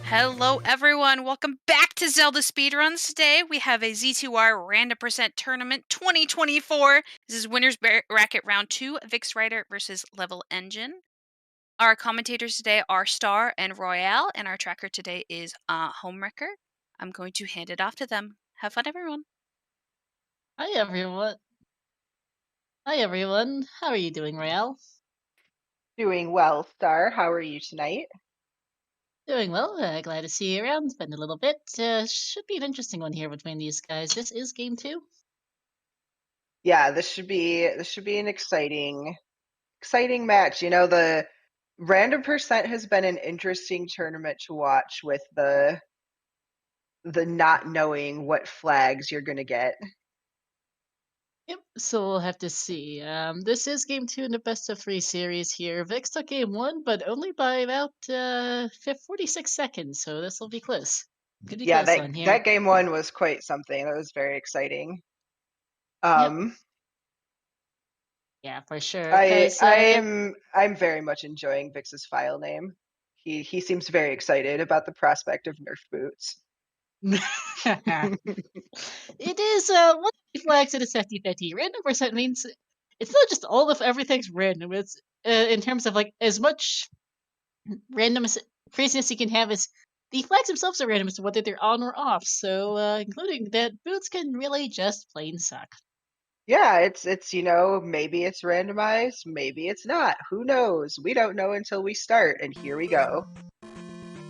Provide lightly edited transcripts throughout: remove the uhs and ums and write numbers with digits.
Hello everyone, welcome back to Zelda Speedruns. Today we have a Z2R Random Percent Tournament 2024. This is Winners Bracket Round 2, VixRyder versus levelengine. Our commentators today are Star and Royale, and our tracker today is Homewrecker. I'm going to hand it off to them. Have fun, everyone. Hi everyone. Hi everyone. How are you doing, Royale? Doing well, Star. How are you tonight? Doing well. Glad to see you around. It's been a little bit. Should be an interesting one here between these guys. This is game 2. Yeah, this should be an exciting match. You know, the Random Percent has been an interesting tournament to watch with the not knowing what flags you're gonna get. Yep. So we'll have to see. This is game 2 in the best of 3 series here. Vix took game 1, but only by about 46 seconds. So this will be close. Could be Yeah, close on here. that game 1 was quite something. That was very exciting. Yep. Yeah, for sure. Yep. I'm very much enjoying Vix's file name. He seems very excited about the prospect of Nerf boots. It is one of the flags in a 50-50. Random percent means it's not just all of everything's random. It's in terms of like as much random craziness you can have is the flags themselves are random as to whether they're on or off. So including that boots can really just plain suck. Yeah, it's maybe it's randomized, maybe it's not. Who knows? We don't know until we start, and here we go.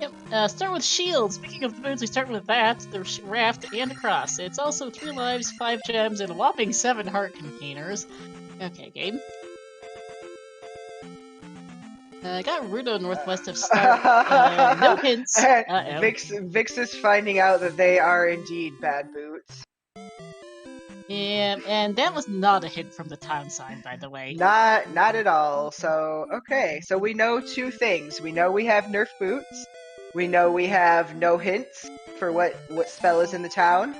Yep. Start with shields. Speaking of the boots, we start with that, the raft, and a cross. It's also 3 lives, 5 gems, and a whopping 7 heart containers. Okay, game. I got Rudo northwest of Star. No hints. Vix is finding out that they are indeed bad boots. Yeah, and that was not a hint from the town sign, by the way. Not at all. So, okay. So we know 2 things. We know we have Nerf boots. We know we have no hints for what spell is in the town.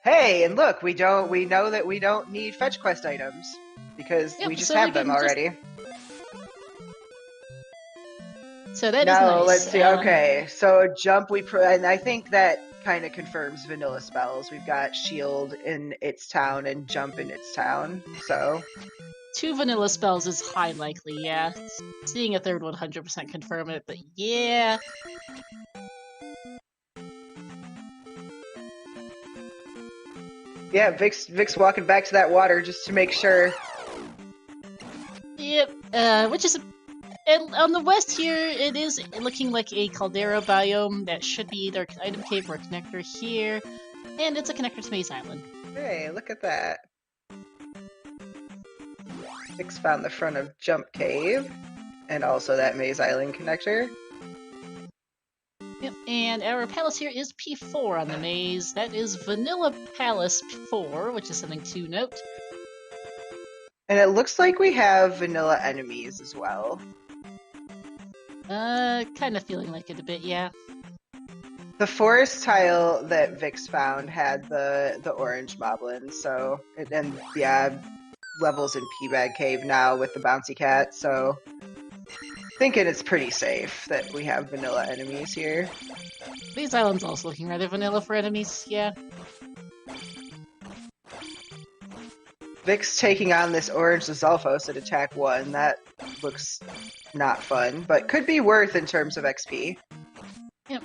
Hey, and look, we know that we don't need fetch quest items because we just have them already. So that is nice. Let's see. Okay, so jump and I think that kind of confirms vanilla spells. We've got shield in its town and jump in its town. So 2 vanilla spells is high likely, yeah. Seeing a third 100% confirm it, but yeah. Yeah, Vix walking back to that water just to make sure. Yep, which is and on the west here, it is looking like a caldera biome that should be either an item cave or a connector here, and it's a connector to Maze Island. Hey, look at that. Vix found the front of Jump Cave, and also that Maze Island connector. Yep, and our palace here is P4 on the maze. That is Vanilla Palace 4, which is something to note. And it looks like we have vanilla enemies as well. Kind of feeling like it a bit, yeah. The forest tile that Vix found had the orange moblins, so and yeah, levels in P-Bag Cave now with the bouncy cat, so thinking it's pretty safe that we have vanilla enemies here. These islands also looking rather vanilla for enemies, yeah. Vix taking on this orange Lizalfos at attack 1, that looks not fun, but could be worth in terms of XP. Yep.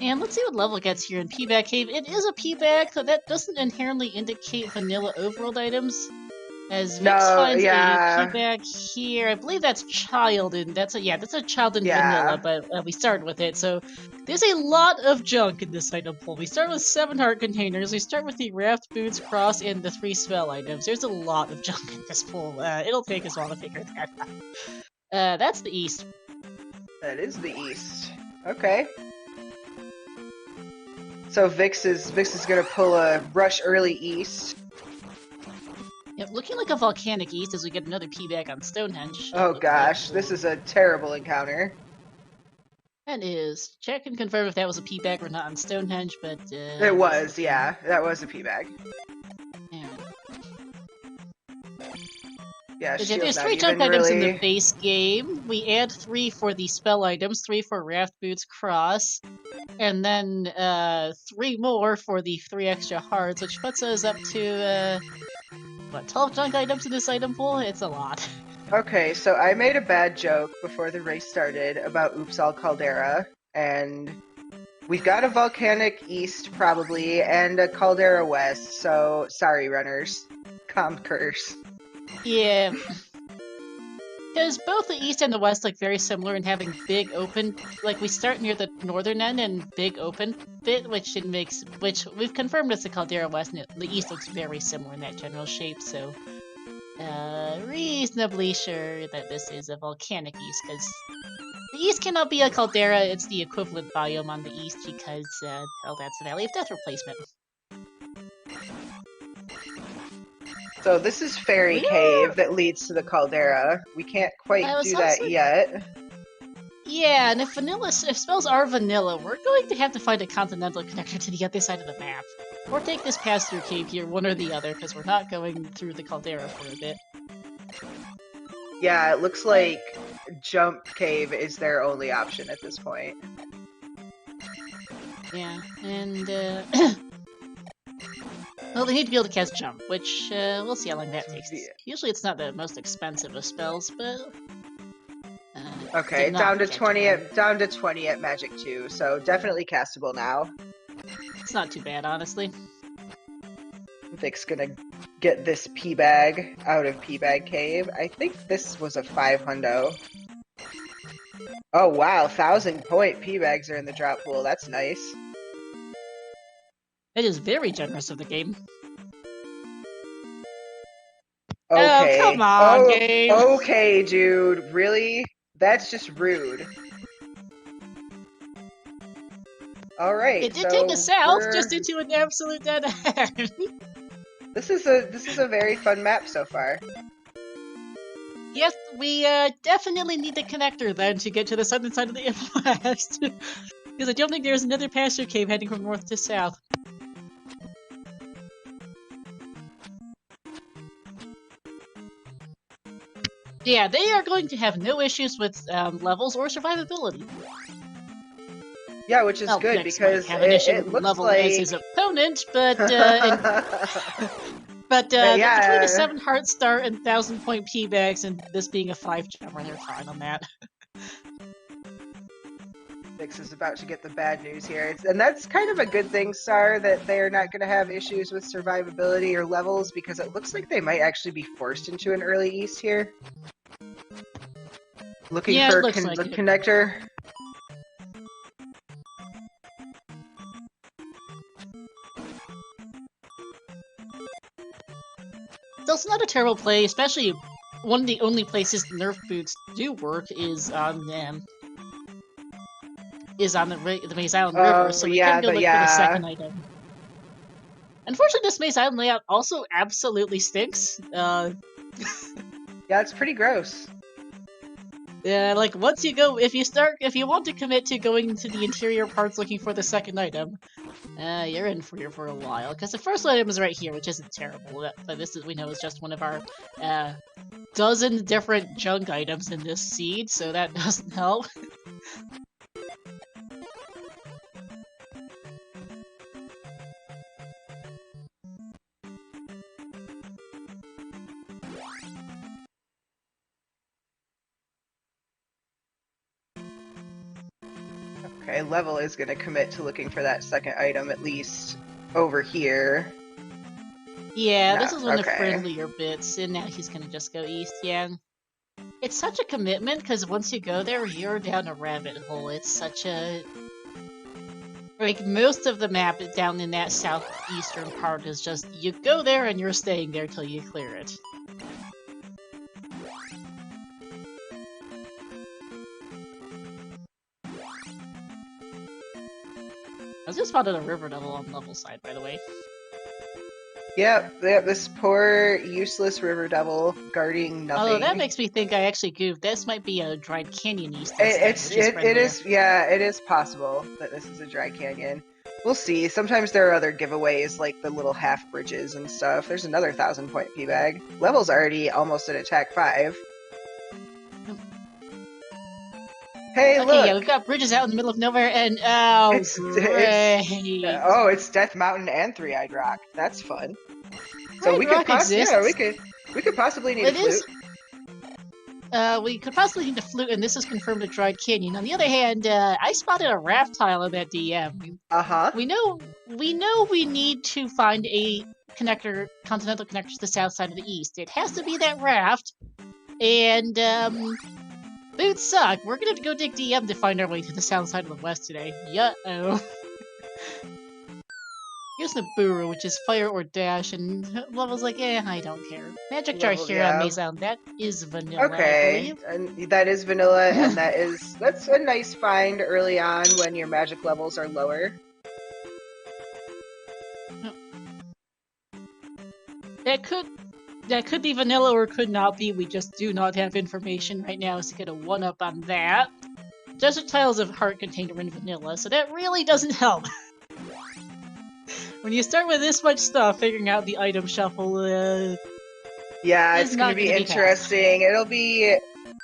And let's see what level it gets here in P-Bag Cave. It is a P-Bag, so that doesn't inherently indicate vanilla overworld items. As Vix finds a P-Bag here, I believe that's child in that's a child in vanilla, but we started with it, so there's a lot of junk in this item pool. We start with 7 heart containers, we start with the raft, boots, cross, and the 3 spell items. There's a lot of junk in this pool. It'll take us a while to figure that out. That's the east. That is the east. Okay. So Vix is gonna pull a rush early east. Yep, looking like a volcanic east as we get another P-Bag on Stonehenge. Oh gosh, this is a terrible encounter. That is. Check and confirm if that was a P-Bag or not on Stonehenge, but it was, yeah. That was a P-Bag. Yeah. Yeah, There's shield's not 3 junk even items in the really... base game. We add 3 for the spell items, 3 for Raft Boots Cross, and then 3 more for the 3 extra hearts, which puts us up to, what, 12 junk items in this item pool? It's a lot. Okay, so I made a bad joke before the race started about Oops All Caldera, and we've got a Volcanic East, probably, and a Caldera West, so sorry, runners. Curse. Yeah. Because both the east and the west look very similar in having big open, like we start near the northern end and big open bit, which we've confirmed as the Caldera West, and the east looks very similar in that general shape, so reasonably sure that this is a volcanic east, because the east cannot be a caldera, it's the equivalent biome on the east because, well, that's the Valley of Death replacement. So this is Fairy Cave that leads to the Caldera. We can't quite do that yet. Yeah, and if spells are vanilla, we're going to have to find a continental connector to the other side of the map. Or take this pass-through cave here, one or the other, because we're not going through the caldera for a bit. Yeah, it looks like Jump Cave is their only option at this point. Yeah, and, well, they need to be able to cast Jump, which, we'll see how long that takes. Usually it's not the most expensive of spells, but... okay, down to 20 at Magic 2, so definitely castable now. It's not too bad, honestly. Vic's gonna get this P-Bag out of P-Bag Cave. I think this was a 500. Oh wow, 1,000-point P-Bags are in the drop pool, that's nice. It is very generous of the game. Okay. Oh, come on, game! Okay, dude, really? That's just rude. Alright, it did take us south, just into an absolute dead end. This is a very fun map so far. Yes, we definitely need the connector then to get to the southern side of the West. Because I don't think there's another pasture cave heading from north to south. Yeah, they are going to have no issues with levels or survivability. Yeah, which is good because it looks level like as his opponent, but yeah. between a 7 heart start and 1,000-point P-Bags and this being a 5 jumper, they're fine on that. Vix is about to get the bad news here. And that's kind of a good thing, Star, that they're not going to have issues with survivability or levels, because it looks like they might actually be forced into an early East here. Looking for the connector. So it's not a terrible play, especially one of the only places Nerf boots do work is on the Maze Island River, so we can go look for the second item. Unfortunately, this Maze Island layout also absolutely stinks. Yeah, it's pretty gross. Yeah, like once you go, if you want to commit to going to the interior parts looking for the second item, you're in for a while. Because the first item is right here, which isn't terrible, but this is, we know, is just one of our dozen different junk items in this seed, so that doesn't help. Okay, Level is going to commit to looking for that second item, at least over here. Yeah, this is one of the friendlier bits, and now he's going to just go east, yeah. It's such a commitment, because once you go there, you're down a rabbit hole. It's such a... Like, most of the map down in that southeastern part is just, you go there and you're staying there till you clear it. I just spotted a river devil on the level side, by the way. Yep, this poor, useless river devil guarding nothing. Although that makes me think I actually goofed. This might be a dried canyon east. It is possible that this is a dry canyon. We'll see. Sometimes there are other giveaways, like the little half bridges and stuff. There's another 1000 point P bag. Level's already almost at attack 5. Hey, Okay, look! yeah, we've got bridges out in the middle of nowhere, and oh, great! It's Death Mountain and Three-Eyed Rock. That's fun. So Red we could Rock exists. yeah, we could possibly need a flute. We could possibly need a flute, and this is confirmed at Dried Canyon. On the other hand, I spotted a raft tile in that DM. We know we need to find a continental connector to the south side of the east. It has to be that raft, and boots suck. We're gonna have to go dig DM to find our way to the south side of the west today. Uh-oh. Here's Naburu, which is fire or dash, and Level's like, I don't care. Magic Jar here on Maze that is vanilla, okay, I believe. and that is vanilla, and that's a nice find early on when your magic levels are lower. That could be vanilla or could not be. We just do not have information right now to get a one-up on that. Desert Tiles of Heart Container in vanilla, so that really doesn't help. When you start with this much stuff, figuring out the item shuffle, yeah, it's gonna be interesting. It'll be,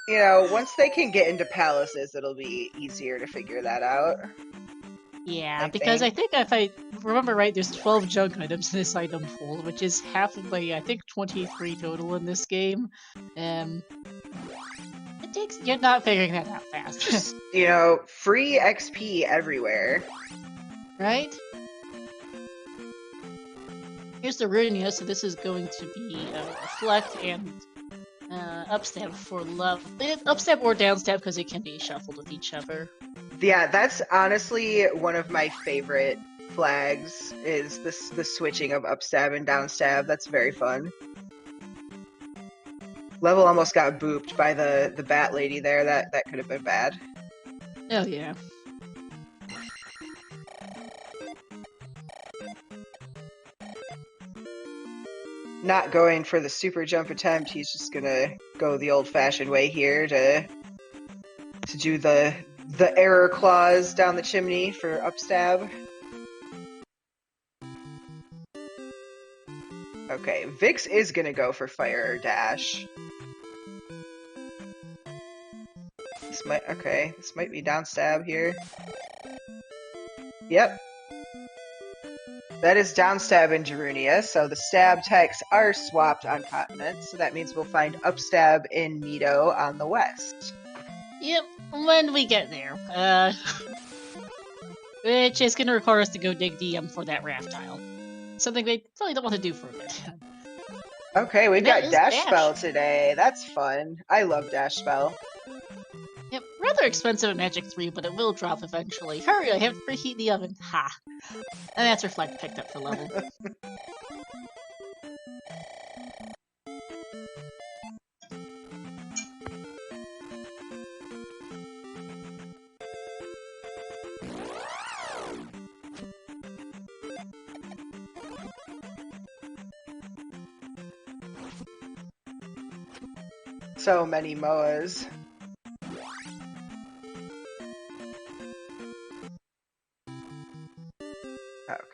once they can get into palaces, it'll be easier to figure that out. Yeah, I think if I remember right, there's 12 junk items in this item pool, which is half of the, I think, 23 total in this game. You're not figuring that out fast. Just, free XP everywhere. Right? Here's the Runia, so this is going to be Reflect and Upstab for love. Upstab or Downstab, because it can be shuffled with each other. Yeah, that's honestly one of my favorite flags, is the switching of Upstab and Downstab. That's very fun. Level almost got booped by the bat lady there. That could have been bad. Oh, yeah. Not going for the super jump attempt. He's just gonna go the old-fashioned way here to do the error claws down the chimney for upstab. Okay, Vix is gonna go for fire or dash. This might be downstab here. Yep. That is downstab in Darunia, so the stab techs are swapped on continents, so that means we'll find upstab in Nido on the west. Yep, when we get there. Which is going to require us to go dig DM for that raft tile. Something they probably don't want to do for a bit. Okay, we've got dash spell today. That's fun. I love dash spell. Yep, rather expensive at Magic 3, but it will drop eventually. Hurry, I have to preheat the oven. Ha! And that's Reflect picked up for level. So many Moas.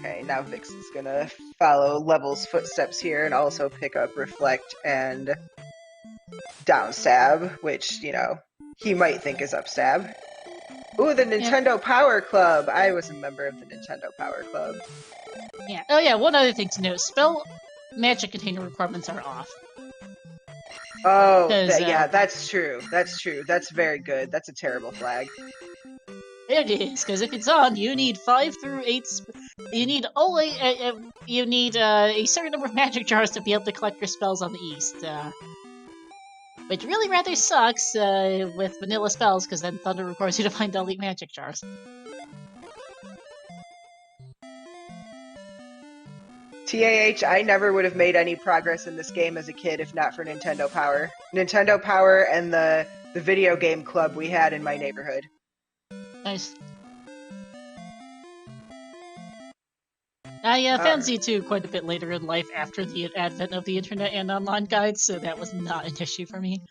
Okay, now Vix is gonna follow Level's footsteps here and also pick up Reflect and Downstab, which, he might think is upstab. Ooh, the Nintendo Power Club! I was a member of the Nintendo Power Club. Yeah. Oh yeah, one other thing to note. Spell magic container requirements are off. Oh, yeah, that's true. That's true. That's very good. That's a terrible flag. It is, because if it's on, you need 5 through 8. You need you need a certain number of magic jars to be able to collect your spells on the east. Which really rather sucks with vanilla spells, because then Thunder requires you to find elite magic jars. TAH, I never would have made any progress in this game as a kid if not for Nintendo Power. Nintendo Power and the video game club we had in my neighborhood. Nice. I found Z2 quite a bit later in life after the advent of the internet and online guides, so that was not an issue for me.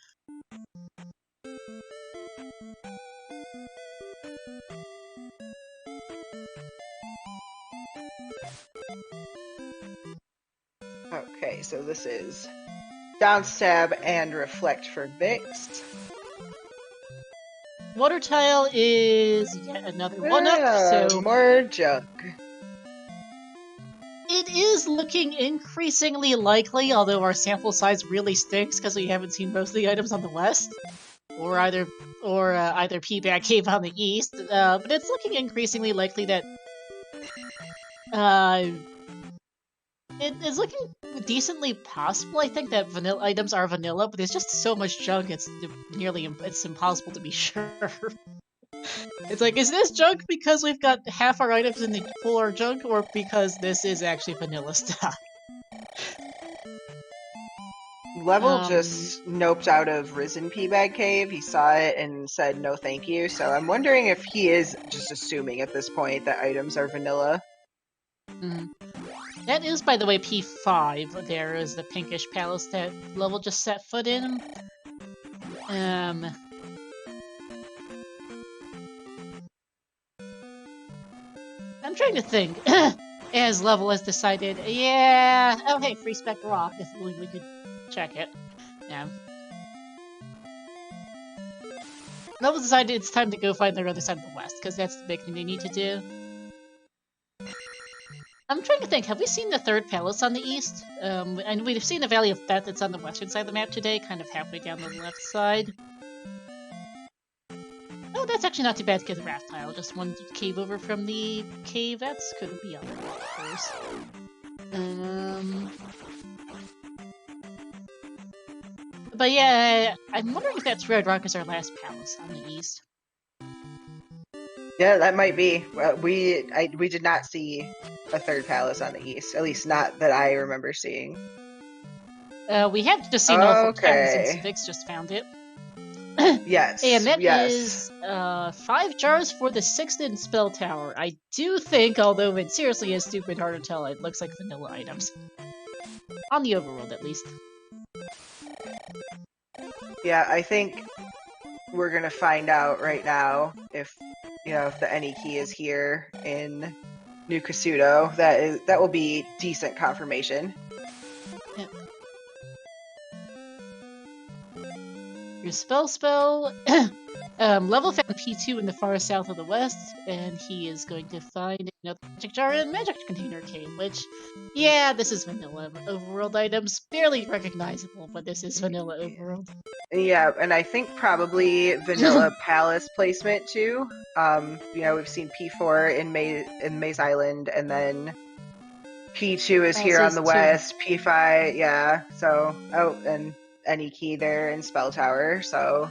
Okay, so this is down stab and reflect for Vix. Water tile is yet another 1-up, so more junk. it is looking increasingly likely, although our sample size really stinks because we haven't seen most of the items on the west, or either P-Bag Cave on the east. But it's looking increasingly likely that it is looking decently possible. I think that vanilla items are vanilla, but there's just so much junk. It's impossible to be sure. It's like, is this junk because we've got half our items in the pool are junk, or because this is actually vanilla stuff? Level just noped out of Risen P-Bag Cave. He saw it and said no thank you, so I'm wondering if he is just assuming at this point that items are vanilla. That is, by the way, P5. There is the pinkish palace that Level just set foot in. I'm trying to think. As Level has decided, yeah, oh hey, free spec rock, if we could check it. Yeah. Level decided it's time to go find the other side of the west, because that's the big thing they need to do. I'm trying to think, have we seen the third palace on the east? And we've seen the Valley of Death that's on the western side of the map today, kind of halfway down the left side. Oh, that's actually not too bad to get the raft tile. Just one cave over from the cave. That's could be on the course. But yeah, I'm wondering if that's Red Rock is our last palace on the east. Yeah, that might be. We did not see a third palace on the east, at least not that I remember seeing. We have just seen all 4 since Vix just found it. Yes. And that is 5 jars for the 6th spell tower. I do think, although it seriously is stupid hard to tell, it looks like vanilla items. On the overworld, at least. Yeah, I think we're gonna find out right now if if the any key is here in New Kasuto. That will be decent confirmation. Yeah. Your spell. Level found P2 in the far south of the west, and he is going to find another magic jar in magic container cave, which, yeah, this is vanilla overworld items. Barely recognizable, but this is vanilla overworld. Yeah, and I think probably vanilla palace placement too. We've seen P4 in Maze Island, and then P2 is here on the west. P5, yeah. So and any key there in Spell Tower. So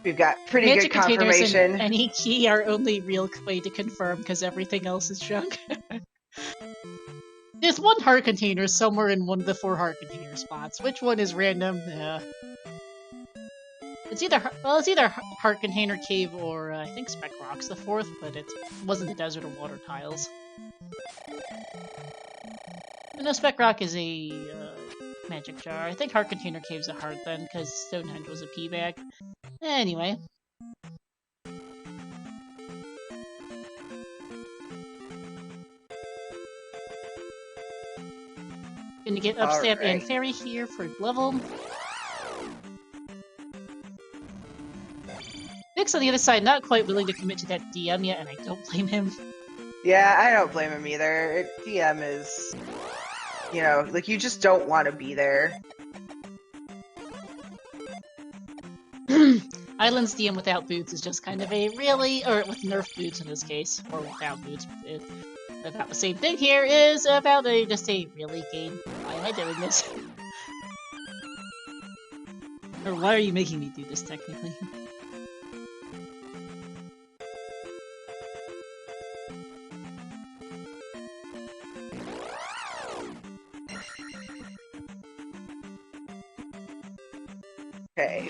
we've got pretty magic good confirmation. And any key are only real way to confirm because everything else is junk. There's one heart container somewhere in one of the 4 heart container spots. Which one is random? It's either heart container cave or I think Spec Rock's the 4th, but it wasn't the desert or water tiles. No, Spec Rock is a magic jar. I think heart container cave's a heart then, because Stonehenge was a P-bag. Anyway. Gonna get Upstab and Fairy here for level. Vix on the other side, not quite willing to commit to that DM yet, and I don't blame him. Yeah, I don't blame him either. DM is, like you just don't want to be there. Island's DM without boots is just kind of a really, or with nerf boots in this case, or without boots, about the same thing here, is about just a really game. Why am I doing this? Or why are you making me do this technically? Okay,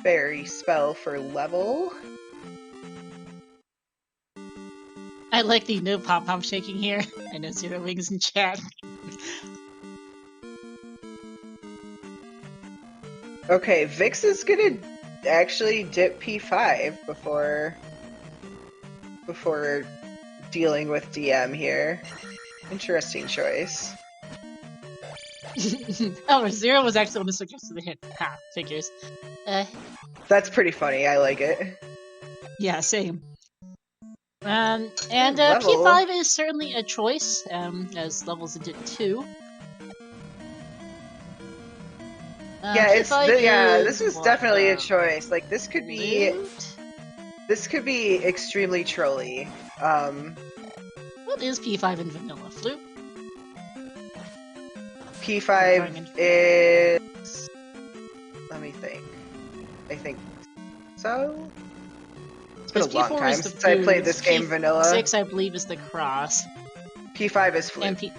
fairy spell for level. I like the no pom-pom shaking here. I know Zero Wings in chat. Okay, Vix is gonna actually dip P5 before dealing with DM here. Interesting choice. Oh, Zero was actually on the suggested the hit. Ha, figures. That's pretty funny. I like it. Yeah, same. And level. P5 is certainly a choice, as levels did too. Yeah, this is what, definitely a choice. Like this could be flute? Extremely trolly. What is P5 in vanilla? Flute? P5 is... Let me think. I think so? It's been a long P4 time is the since I played this game vanilla. P6, I believe, is the cross. P5 is flute.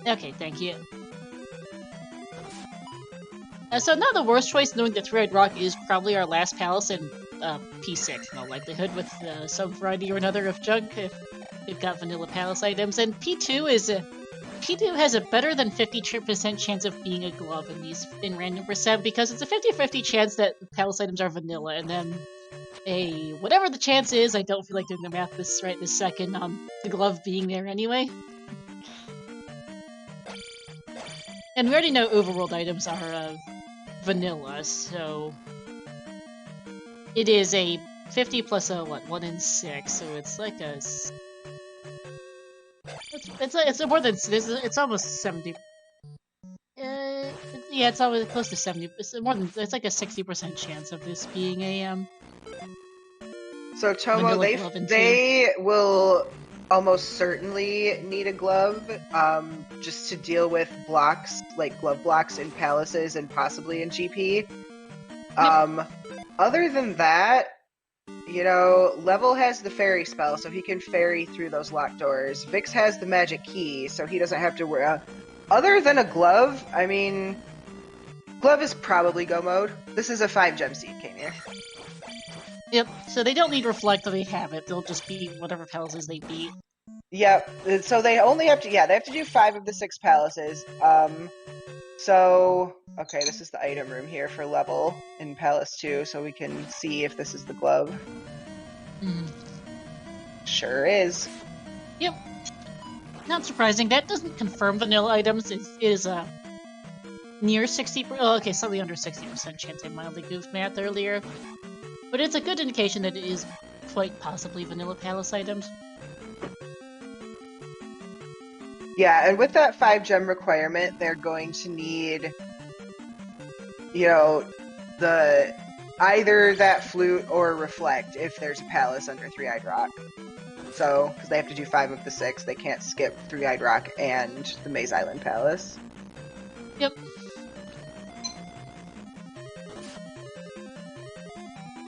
Okay, thank you. So not the worst choice, knowing that Three-Eyed Rock is probably our last palace in P6, in all likelihood, with some variety or another of junk if we've got vanilla palace items. And P2 is P2 has a better than 50% chance of being a glove in random percent, because it's a 50-50 chance that palace items are vanilla, and then whatever the chance is, I don't feel like doing the math this second, the glove being there anyway. And we already know overworld items are vanilla, so it is a 50 plus a 1 in 6, so it's like a it's more than it's almost 70. Yeah, it's always close to 70. It's like a 60% chance of this being a So Tomo, they will almost certainly need a glove, just to deal with blocks, like glove blocks in palaces and possibly in GP. Yep. Other than that, you know, Level has the fairy spell, so he can fairy through those locked doors. Vix has the magic key, so he doesn't have to worry. Other than a glove, I mean, glove is probably go mode. This is a 5-gem seed came here. Yep, so they don't need reflect if they have it. They'll just beat whatever palaces they beat. Yep, so they only have to, they have to do 5 of the 6 palaces. So, okay, this is the item room here for Level in Palace 2, so we can see if this is the glove. Sure is. Yep. Not surprising. That doesn't confirm vanilla items. It is near 60%. Oh, okay, slightly under 60% chance. I mildly goofed math earlier. But it's a good indication that it is quite possibly vanilla palace items. Yeah, and with that 5-gem requirement, they're going to need, you know, either that flute or reflect if there's a palace under Three-Eyed Rock. So, because they have to do 5 of the 6, they can't skip Three-Eyed Rock and the Maze Island Palace. Yep.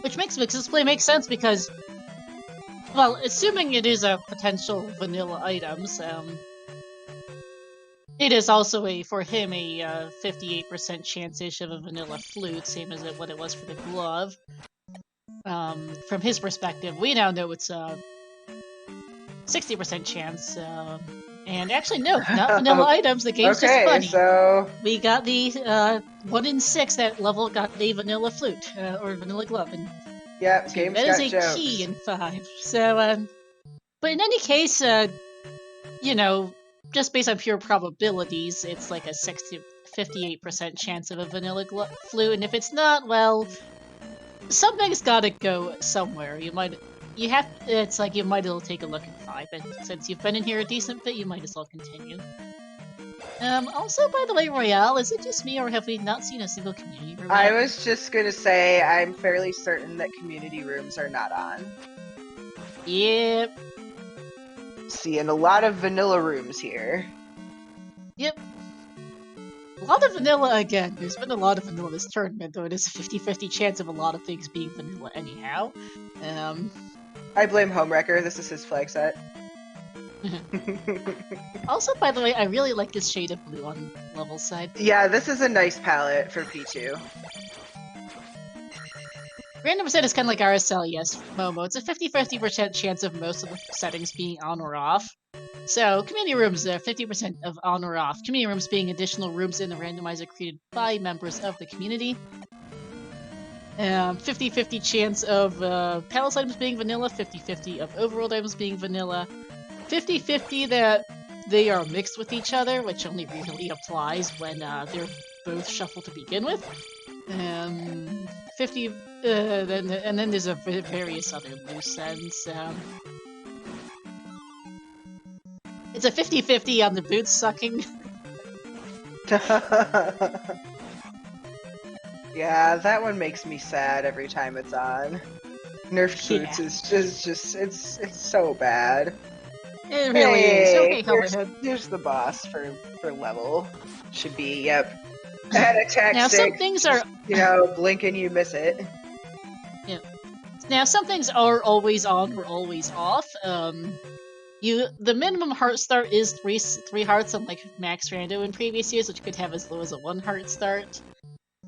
Which makes Vix's play make sense because, well, assuming it is a potential vanilla items, it is also for him a 58% chance-ish of a vanilla flute, same as what it was for the glove. From his perspective, we now know it's a 60% chance, and actually no, not vanilla items, the game's just funny. So we got the 1 in 6 that Level got a vanilla flute, or vanilla glove, and yeah, game's that got is a jokes. key in 5. So, but in any case, you know, just based on pure probabilities, it's like a 58% chance of a vanilla flute, and if it's not, well, something's gotta go somewhere. It's like you might as well take a look at 5, and since you've been in here a decent bit, you might as well continue. Also, by the way, Royale, is it just me, or have we not seen a single community room I yet? was just gonna say, I'm fairly certain that community rooms are not on. Yep. Seeing a lot of vanilla rooms here. Yep. A lot of vanilla again. There's been a lot of vanilla this tournament, though it is a 50-50 chance of a lot of things being vanilla anyhow. I blame Homewrecker, this is his flag set. Also, by the way, I really like this shade of blue on Level's side. Yeah, this is a nice palette for P2. Random percent is kind of like RSL, yes, Momo. It's a 50-50% chance of most of the settings being on or off. So, community rooms are 50% of on or off. Community rooms being additional rooms in the randomizer created by members of the community. 50-50 chance of palace items being vanilla, 50-50 of overworld items being vanilla, 50-50 that they are mixed with each other, which only really applies when they're both shuffled to begin with. 50, and then there's various other loose ends. It's a 50-50 on the boots sucking. Yeah, that one makes me sad every time it's on. Nerf boots is just it's so bad. It really is. Okay, here's the boss for level. Should be, yep. Add attack now 6. some things are, blink and you miss it. Yeah. Now some things are always on or always off. The minimum heart start is three hearts, unlike Max Rando in previous years, which could have as low as a 1 heart start.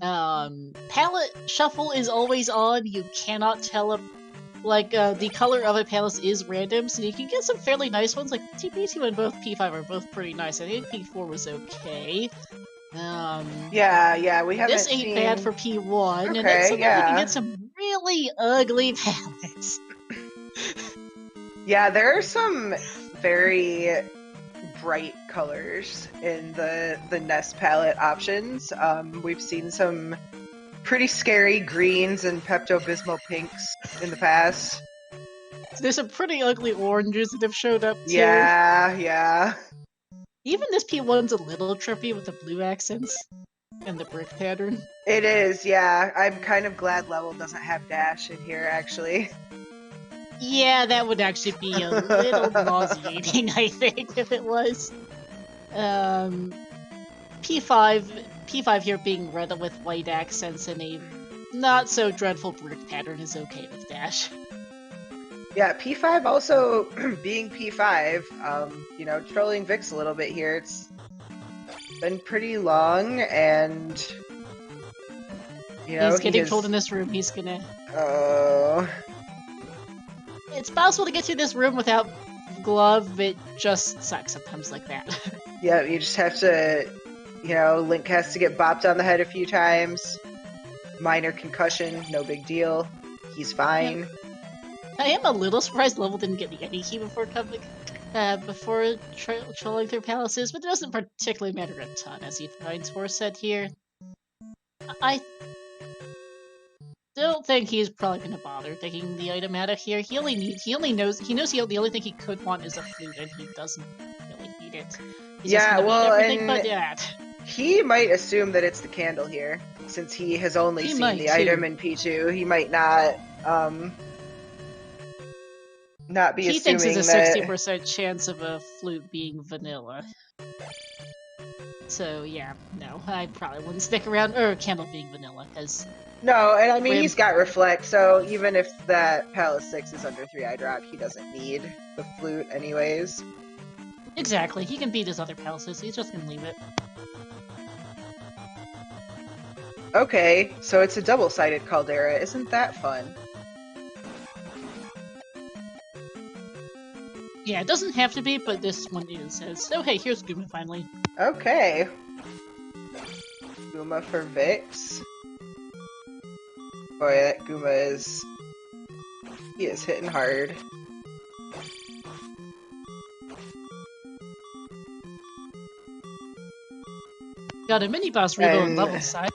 Palette shuffle is always on. You cannot tell the color of a palace is random, so you can get some fairly nice ones. Like P2 and both P5 are both pretty nice. I think P4 was okay. Yeah, we haven't This ain't seen... bad for P1, okay, and then sometimes you can get some really ugly palettes. Yeah, there are some very bright colors in the NES palette options. We've seen some pretty scary greens and Pepto-Bismol pinks in the past. There's some pretty ugly oranges that have showed up too. Yeah. Even this P1's a little trippy with the blue accents and the brick pattern. It is, yeah. I'm kind of glad level doesn't have dash in here, actually. Yeah, that would actually be a little nauseating, I think, if it was. P5 here being red with white accents and a not so dreadful brick pattern is okay with dash. Yeah, P5 also being P5, trolling Vix a little bit here. It's been pretty long, and he's getting told in this room he's gonna. Oh. It's possible to get through this room without glove. It just sucks sometimes like that. Yeah, you just have to, Link has to get bopped on the head a few times. Minor concussion, no big deal. He's fine. Yep. I am a little surprised level didn't get the Eddie key before trolling through palaces, but it doesn't particularly matter a ton, as Z2R said here. I don't think he's probably gonna bother taking the item out of here. He knows the only thing he could want is a flute, and he doesn't really need it. He's everything but that. He might assume that it's the candle here, since he has only seen the item in P2. He might not be he assuming thinks there's that... a 60% chance of a flute being vanilla. So yeah, no, I probably wouldn't stick around, or candle being vanilla, because... No, and I mean, he's got Reflect, so even if that Palace 6 is under 3-Eyed Rock, he doesn't need the flute anyways. Exactly, he can beat his other palaces, he's just gonna leave it. Okay, so it's a double-sided Caldera, isn't that fun? Yeah, it doesn't have to be, but this one is. Oh hey, here's Guma finally. Okay. Guma for Vix. Boy, that Guma is... he is hitting hard. Got a mini-boss reload on level side.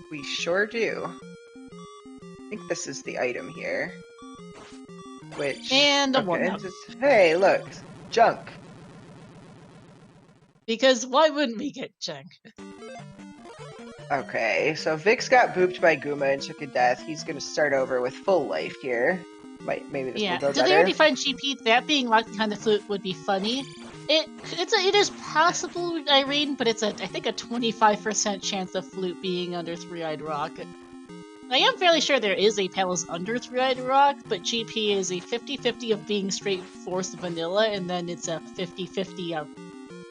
We sure do. I think this is the item here. Which... and a one-up. Hey, look! Junk! Because why wouldn't we get junk? Okay, so Vix got booped by Guma and took a death. He's gonna start over with full life here. Maybe this will go better. Did they already find GP? That being locked behind the flute would be funny. It is possible, Irene, but it's I think a 25% chance of flute being under 3-Eyed Rock. I am fairly sure there is a palace under 3-Eyed Rock, but GP is a 50-50 of being straight forced vanilla, and then it's a 50-50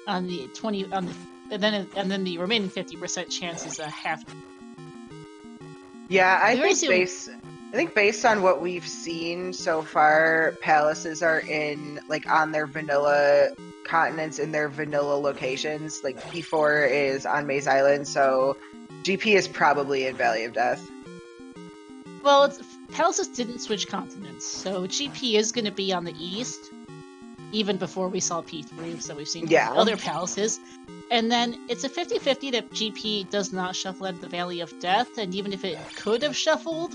on the 20 on the and then the remaining 50% chance is a half. Yeah, I think based on what we've seen so far, palaces are on their vanilla continents in their vanilla locations. Like P4 is on Maze Island, so GP is probably in Valley of Death. Well, Palaces didn't switch continents, so GP is going to be on the east, even before we saw P3, so we've seen other palaces. And then it's a 50-50 that GP does not shuffle out of the Valley of Death, and even if it could have shuffled,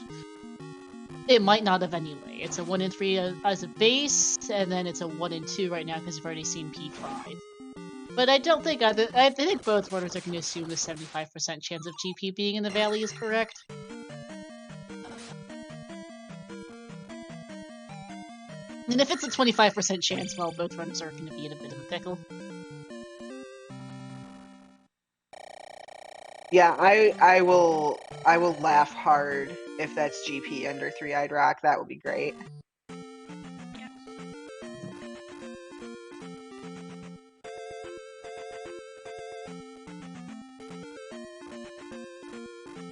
it might not have anyway. It's a 1 in 3 as a base, and then it's a 1 in 2 right now because we've already seen P5. But I don't think I think both runners are going to assume the 75% chance of GP being in the Valley is correct. And if it's a 25% chance, well, both runners are going to be in a bit of a pickle. Yeah, I will laugh hard if that's GP under Three-Eyed Rock. That would be great. Yeah.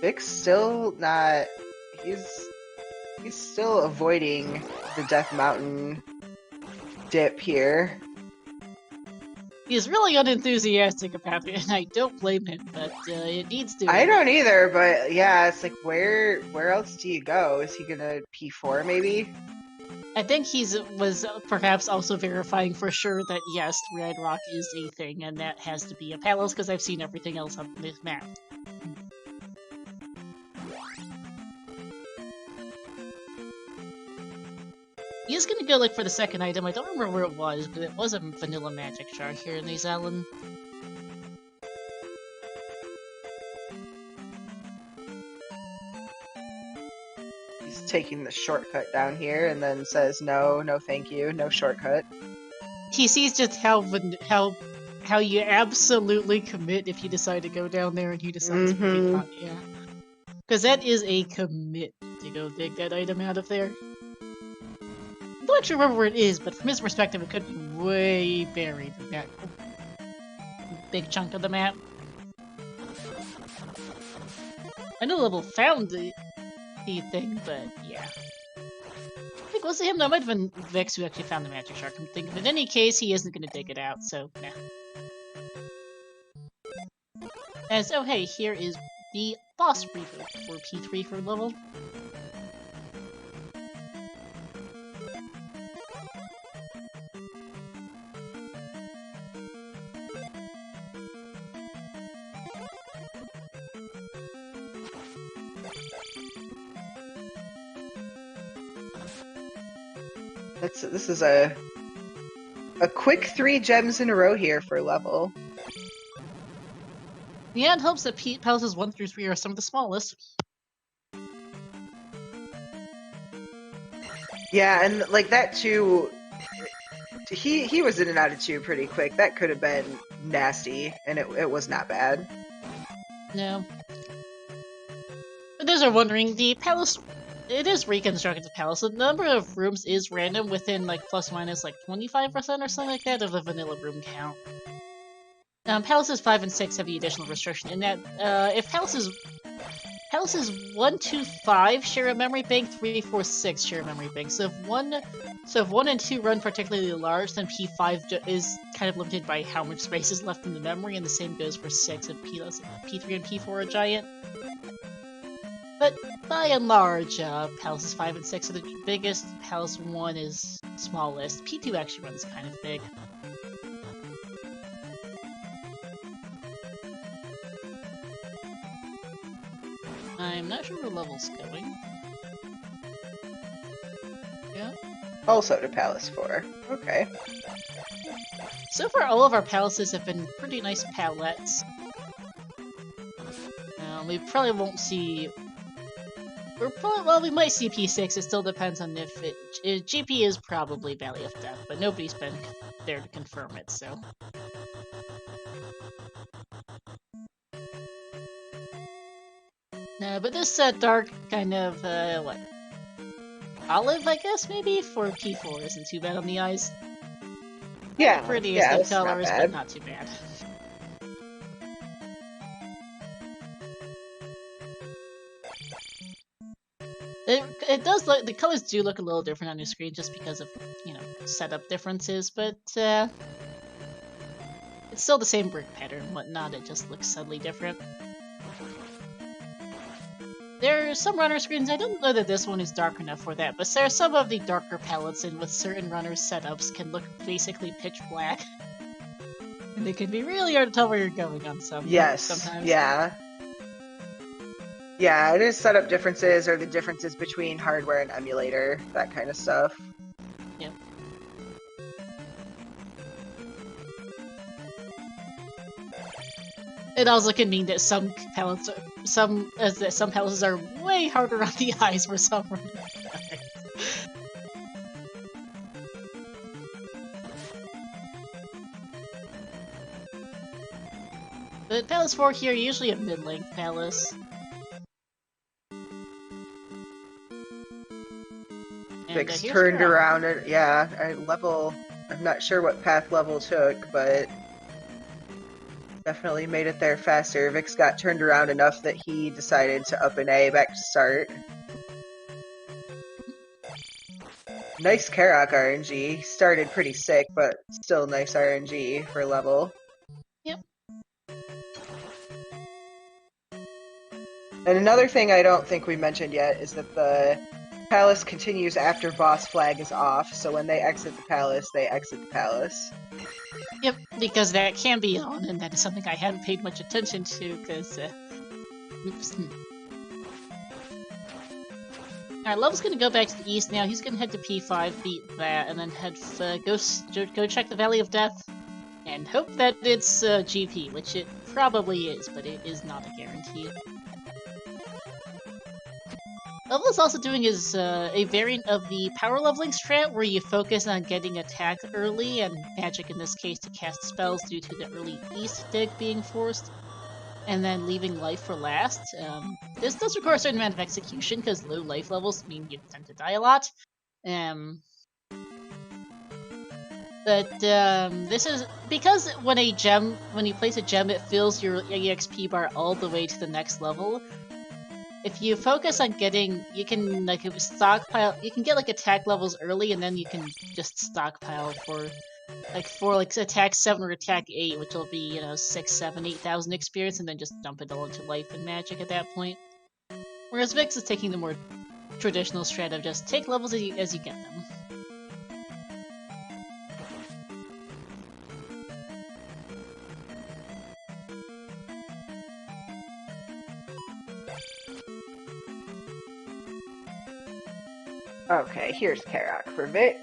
Vic's still not. He's still avoiding the Death Mountain dip here. He's really unenthusiastic about it, and I don't blame him, but it needs doing. I don't either, but yeah, it's like, where else do you go? Is he gonna P4 maybe? I think was perhaps also verifying for sure that yes, Three-Eyed Rock is a thing, and that has to be a palace, because I've seen everything else on this map. He is gonna go look for the second item. I don't remember where it was, but it was a vanilla magic jar here in the Island. He's taking the shortcut down here and then says no, no thank you, no shortcut. He sees just how you absolutely commit if you decide to go down there and he decides to be not, yeah. Because that is a commit to go dig that item out of there. I don't actually remember where it is, but from his perspective, it could be way buried in that big chunk of the map. I know Level found the thing, but yeah. I think was it him? That might have been Vix who actually found the magic shark. I'm thinking, in any case, he isn't going to dig it out, so nah. As oh hey, here is the boss briefing for P3 for level. This is a quick 3 gems in a row here for level. Yeah, it helps that palaces 1 through 3 are some of the smallest. Yeah, and like that too. He was in and out of 2 pretty quick. That could have been nasty, and it was not bad. No. But those are wondering, the palace, it is reconstructed the palace. The number of rooms is random within like plus minus like 25% or something like that of the vanilla room count. Palaces 5 and 6 have the additional restriction in that if palaces 1, 2, 5 share a memory bank, 3, 4, 6 share a memory bank. So if 1 and 2 run particularly large, then P5 is kind of limited by how much space is left in the memory, and the same goes for 6 if P3 and P4 are giant. But by and large, Palaces 5 and 6 are the biggest, Palace 1 is smallest. P2 actually runs kind of big. I'm not sure where level's going. Yeah. Also to Palace 4. Okay. So far, all of our palaces have been pretty nice palettes. We probably won't see... well, we might see P6. It still depends on if GP is probably Valley of Death, but nobody's been there to confirm it, so... But this dark kind of, what? Olive, I guess, maybe? For P4 isn't too bad on the eyes. Yeah, Prettiest of colors, but not too bad. It does look, the colors do look a little different on your screen just because of, you know, setup differences, but, it's still the same brick pattern and whatnot, it just looks subtly different. There are some runner screens, I don't know that this one is dark enough for that, but there are some of the darker palettes and with certain runner setups can look basically pitch black. And it can be really hard to tell where you're going on some. Yes. Sometimes. Yeah. Yeah, it is setup differences or the differences between hardware and emulator, that kind of stuff. Yep. It also can mean that some palettes are way harder on the eyes for some reason. The Palace 4 here usually a mid-length palace. Vix turned around and yeah, I'm not sure what path level took, but definitely made it there faster. Vix got turned around enough that he decided to up an A back to start. Nice Karak RNG. Started pretty sick, but still nice RNG for level. Yep. And another thing I don't think we mentioned yet is that the palace continues after boss flag is off, so when they exit the palace, they exit the palace. Yep, because that can be on, and that is something I hadn't paid much attention to, because, oops. Alright, Level's gonna go back to the east now. He's gonna head to P5, beat that, and then go check the Valley of Death, and hope that it's GP, which it probably is, but it is not a guarantee. Level's also doing is a variant of the power leveling strat where you focus on getting attack early, and magic in this case to cast spells due to the early east dig being forced, and then leaving life for last. This does require a certain amount of execution because low life levels mean you tend to die a lot. But this is because when you place a gem, it fills your EXP bar all the way to the next level. If you focus on getting, you can stockpile. You can get attack levels early, and then you can just stockpile for attack 7 or attack 8, which will be 6, 7, 8,000 experience, and then just dump it all into life and magic at that point. Whereas Vix is taking the more traditional strat of just take levels as you get them. Okay, here's Karak for Vix.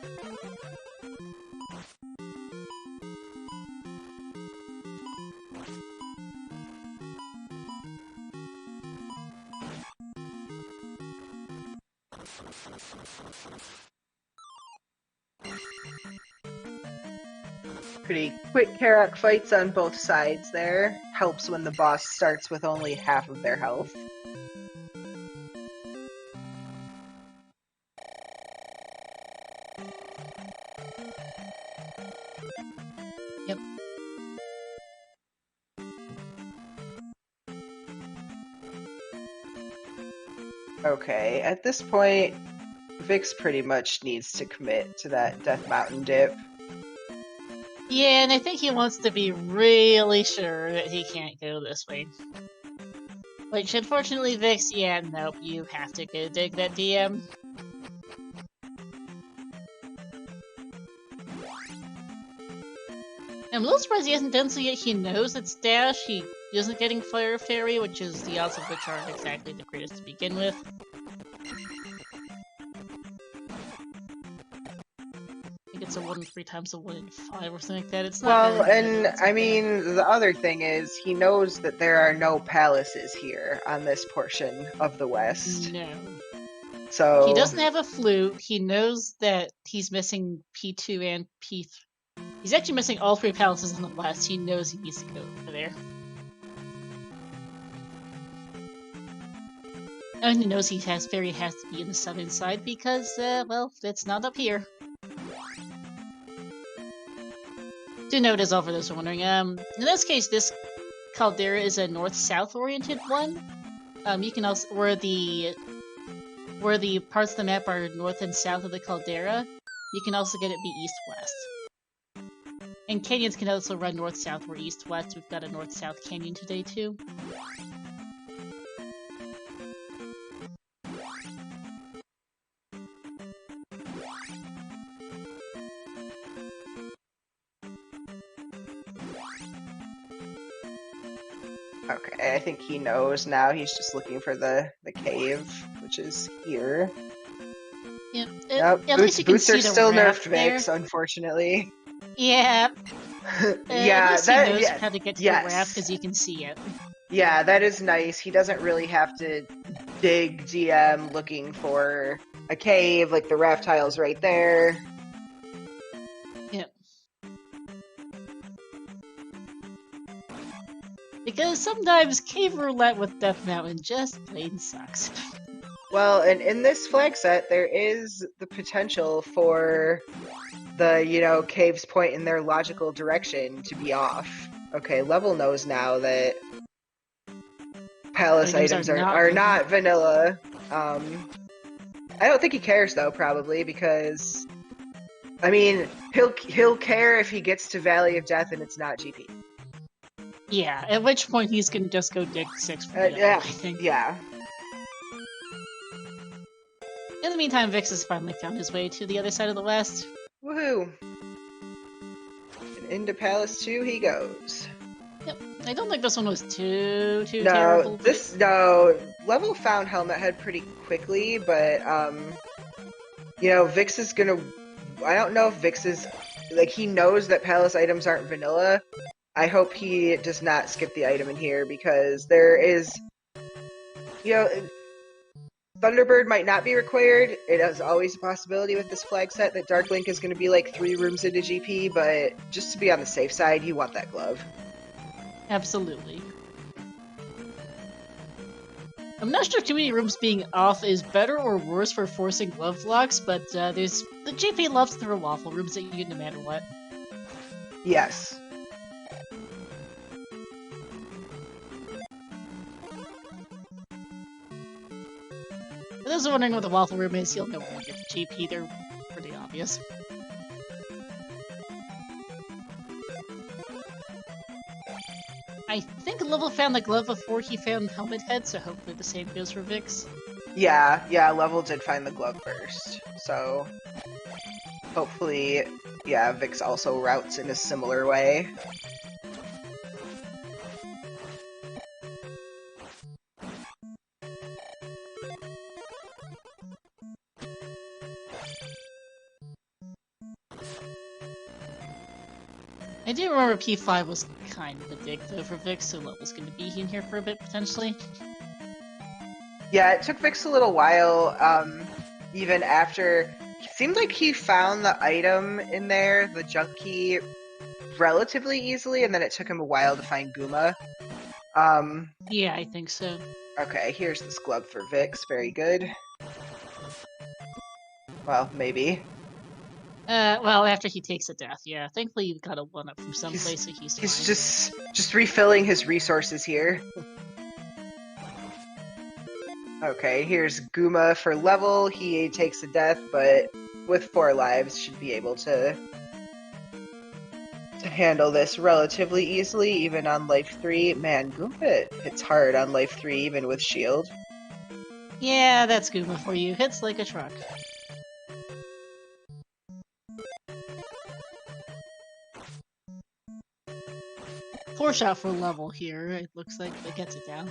Pretty quick Karak fights on both sides there. Helps when the boss starts with only half of their health. Yep. Okay, at this point, Vix pretty much needs to commit to that Death Mountain dip. Yeah, and I think he wants to be really sure that he can't go this way. Which, unfortunately, Vix, yeah, nope, you have to go dig that DM. I'm a little surprised he hasn't done so yet. He knows it's Dash, he isn't getting Fire Fairy, which is the odds of which aren't exactly the greatest to begin with. I think it's a 1 in 3 times a 1 in 5 or something like that. It's not well, really and I mean, the other thing is, he knows that there are no palaces here on this portion of the West. No. So He doesn't have a flute. He knows that he's missing P2 and P3. He's actually missing all 3 palaces on the west. He knows he needs to go over there. And he knows Fairy has to be in the southern side because, well, it's not up here. Do note as well for those who are wondering, in this case, this caldera is a north-south oriented one. You can also, where the parts of the map are north and south of the caldera, you can also get it be east-west. And canyons can also run north-south or east-west. We've got a north-south canyon today, too. Okay, I think he knows now. He's just looking for the cave, which is here. Yeah, Nope, at least you can boots are see the still raft nerfed, there. Vix, unfortunately. Yeah. At Yeah, least he knows yes, how to get to the raft yes. because you can see it. Yeah, that is nice. He doesn't really have to dig GM looking for a cave, like the raft tile's right there. Yeah. Because sometimes cave roulette with Death Mountain just plain sucks. Well, and in this flag set, there is the potential for the, caves point in their logical direction to be off. Okay, Level knows now that palace items are not vanilla. I don't think he cares though, probably, because I mean, he'll care if he gets to Valley of Death and it's not GP. Yeah, at which point he's gonna just go dig 6 for the item, Yeah, I think. yeah. In the meantime, Vix has finally found his way to the other side of the west. Woohoo! And into Palace 2 he goes. Yep, I don't think this one was too terrible. No, Level found Helmet Head pretty quickly, but Vix is gonna. I don't know if Vix is like he knows that Palace items aren't vanilla. I hope he does not skip the item in here because there is, Thunderbird might not be required. It is always a possibility with this flag set that Dark Link is going to be like 3 rooms into GP, but just to be on the safe side, you want that glove. Absolutely. I'm not sure too many rooms being off is better or worse for forcing glove locks, but the GP loves to throw waffle rooms at you no matter what. Yes. For those wondering what the waffle room is, you'll know when you get to GP, they're pretty obvious. I think Level found the glove before he found Helmet Head, so hopefully the same goes for Vix. Yeah, Level did find the glove first, so hopefully, yeah, Vix also routes in a similar way. I do remember P5 was kind of a dig though for Vix, so Level's gonna be in here for a bit potentially. Yeah, it took Vix a little while, even after. It seemed like he found the item in there, the junk key, relatively easily, and then it took him a while to find Guma. Yeah, I think so. Okay, here's this glove for Vix. Very good. Well, maybe. Well, after he takes a death, yeah. Thankfully, you've got a 1-up from someplace, so he's fine. He's just refilling his resources here. Okay, here's Guma for Level. He takes a death, but with 4 lives, should be able to handle this relatively easily, even on life 3. Man, Guma hits hard on life 3, even with shield. Yeah, that's Guma for you. Hits like a truck. Four shot for Level here. It looks like that gets it down.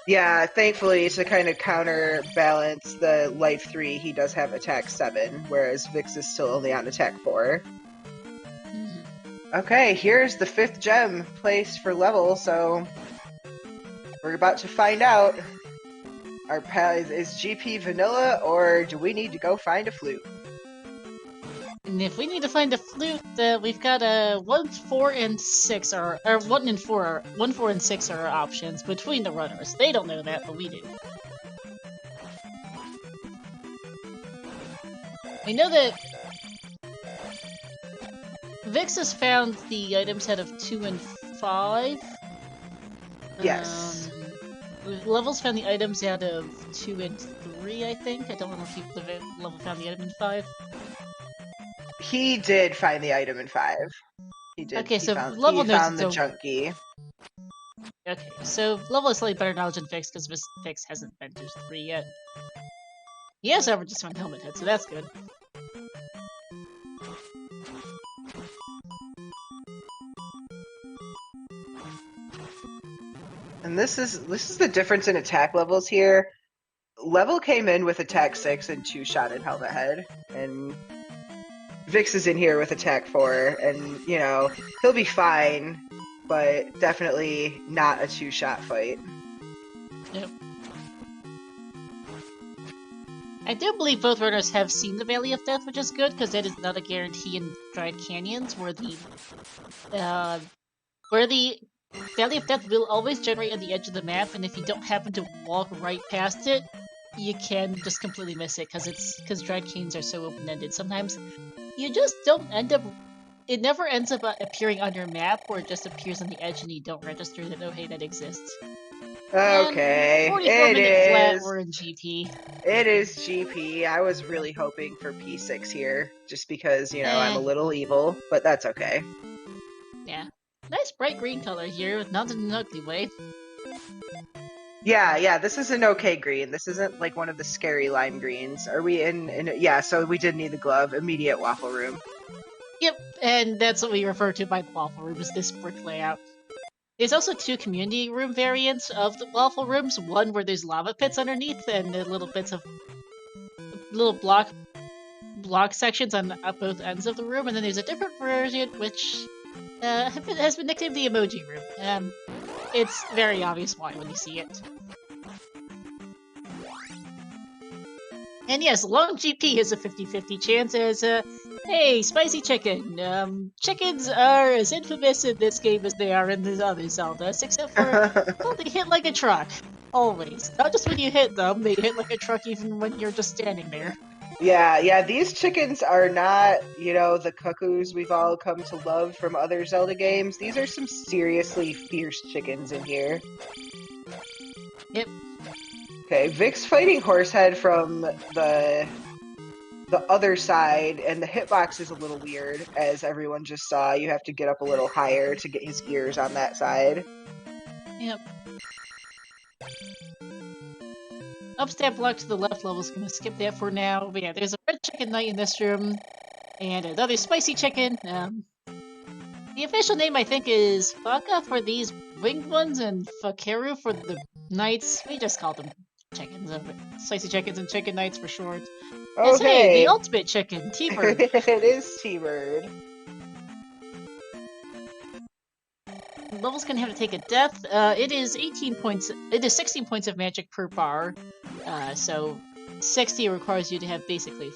Yeah, thankfully, to kind of counterbalance the life 3, he does have attack 7, whereas Vix is still only on attack 4. Okay, here's the 5th gem placed for Level, so we're about to find out. Is GP vanilla, or do we need to go find a flute? And if we need to find a flute, we've got 1, 4, and 6 are, or 1 and 4 are, 1, 4, and 6 are our options between the runners. They don't know that, but we do. We know that Vix has found the item set of 2 and 5. Yes. Level's found the items out of 2 and 3, I think. I don't remember if Level found the item in 5. He did find the item in 5. He did. Okay, so Level found the junk key. Okay, so Level has slightly better knowledge than Vix because Vix hasn't been to 3 yet. He has ever just found Helmet Head, so that's good. And this is the difference in attack levels here. Level came in with attack 6 and 2-shot in Helmet Head, and Vix is in here with attack 4, and you know, he'll be fine, but definitely not a 2-shot fight. Yep. I do believe both runners have seen the Valley of Death, which is good, because that is not a guarantee in Dried Canyons, where the Valley of Death will always generate at the edge of the map, and if you don't happen to walk right past it, you can just completely miss it, because Dried Canyons are so open-ended. Sometimes you just don't end up... It never ends up appearing on your map, or it just appears on the edge and you don't register that, oh hey, that exists. Okay, and 44-minute flat, we're in GP. It is GP. I was really hoping for P6 here, just because, you know, I'm a little evil, but that's okay. Yeah. Nice bright green color here, not in an ugly way. Yeah, this is an okay green. This isn't like one of the scary lime greens. Are we in yeah, so we did need the glove. Immediate waffle room. Yep, and that's what we refer to by the waffle room, is this brick layout. There's also 2 community room variants of the waffle rooms, one where there's lava pits underneath and little bits of little block sections on both ends of the room, and then there's a different version which has been nicknamed the emoji room. It's very obvious why when you see it. And yes, long GP is a 50-50 chance as, hey, spicy chicken. Chickens are as infamous in this game as they are in the other Zeldas, except for, well, they hit like a truck. Always. Not just when you hit them, they hit like a truck even when you're just standing there. Yeah, these chickens are not, you know, the cuckoos we've all come to love from other Zelda games. These are some seriously fierce chickens in here. Yep. Okay, Vix fighting Horsehead from the other side, and the hitbox is a little weird, as everyone just saw. You have to get up a little higher to get his ears on that side. Yep. Upstab block to the left level is going to skip that for now. But yeah, there's a red chicken knight in this room, and another spicy chicken. The official name, I think, is Faka for these winged ones, and Fakeru for the knights. We just call them chickens. Spicy chickens and chicken knights for short. Okay. As, hey, the ultimate chicken, T-Bird. It is T-Bird. Level's gonna have to take a death. It is 18 points. It is 16 points of magic per bar. So 60 requires you to have basically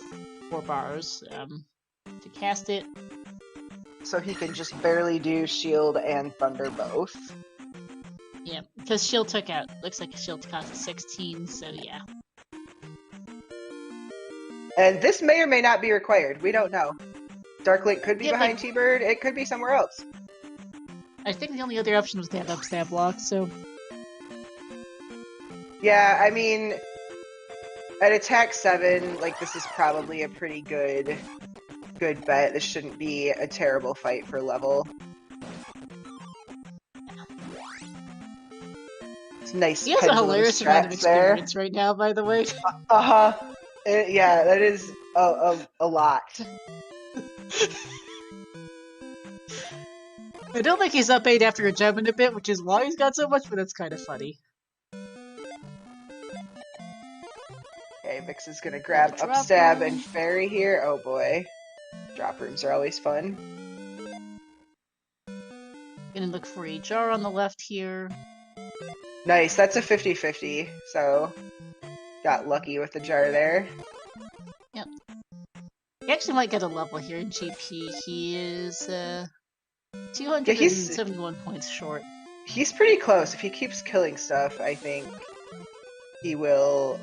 4 bars to cast it. So he can just barely do shield and thunder both. Yeah, because shield took out. Looks like shield cost 16. So yeah. And this may or may not be required. We don't know. Dark Link could be behind T-Bird. It could be somewhere else. I think the only other option was to have upstab block, so... Yeah, I mean... At attack 7, like, this is probably a pretty good bet. This shouldn't be a terrible fight for level. It's nice. He has a hilarious amount of experience there right now, by the way. Yeah, that is a lot. I don't think he's up 8 after a gem in a bit, which is why he's got so much, but it's kind of funny. Okay, Vix is gonna grab upstab and fairy here. Oh boy. Drop rooms are always fun. Gonna look for a jar on the left here. Nice, that's a 50-50, so got lucky with the jar there. Yep. He actually might get a level here in GP. He is 271 points short. He's pretty close. If he keeps killing stuff, I think he will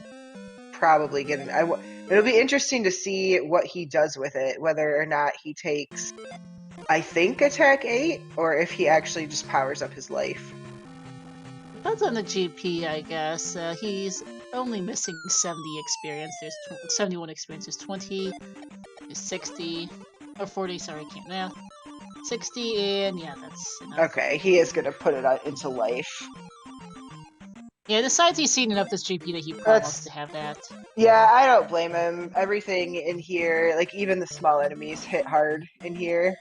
probably get an... It'll be interesting to see what he does with it, whether or not he takes, I think, attack 8, or if he actually just powers up his life. Depends on the GP, I guess. He's only missing 70 experience. There's 71 experience. There's 20, there's 60, or 40, sorry, I can't math. 60, and yeah, that's enough. Okay, he is gonna put it into life. Yeah, besides he's seen enough this GP that he probably wants to have that. Yeah, I don't blame him. Everything in here, like even the small enemies, hit hard in here.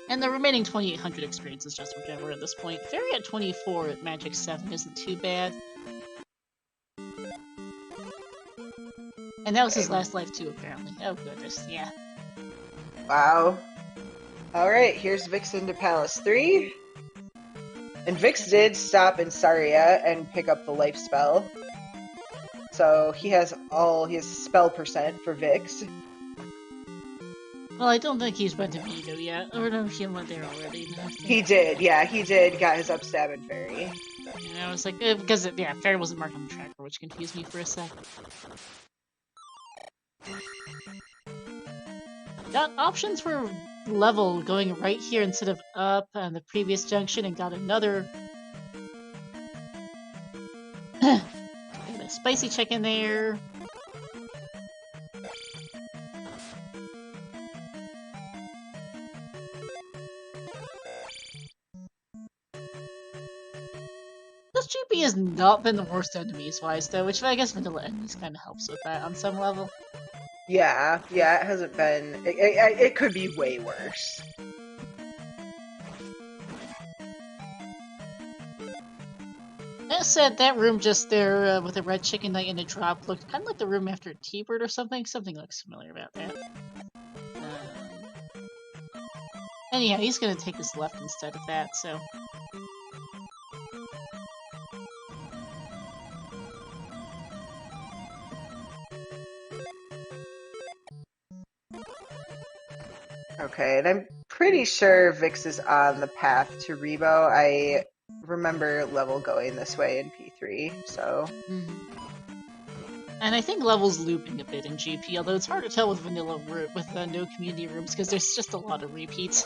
And the remaining 2,800 experience is just whichever at this point. Fairy at 24 at Magic 7 isn't too bad. And that was his last life too, apparently. Oh goodness, yeah. Wow. Alright, here's Vixen to Palace 3. And Vix did stop in Saria and pick up the life spell. So he has spell percent for Vix. Well, I don't think he's been to Mido yet. Or no, he went there already. He did, yeah, he did. Got his upstab in Fairy. And I was like, because, yeah, Fairy wasn't marked on the tracker, which confused me for a sec. Got options for level going right here instead of up on the previous junction, and got another got a spicy chicken there. This GP has not been the worst enemies-wise, though, which I guess vanilla enemies kind of helps with that on some level. Yeah, it hasn't been... It could be way worse. That said, that room just there with a red chicken knight and a drop looked kind of like the room after T-Bird or something. Something looks familiar about that. Anyhow, he's gonna take his left instead of that, so... Okay, and I'm pretty sure Vix is on the path to Rebo. I remember level going this way in P3, so... And I think level's looping a bit in GP, although it's hard to tell with vanilla with no community rooms, because there's just a lot of repeats.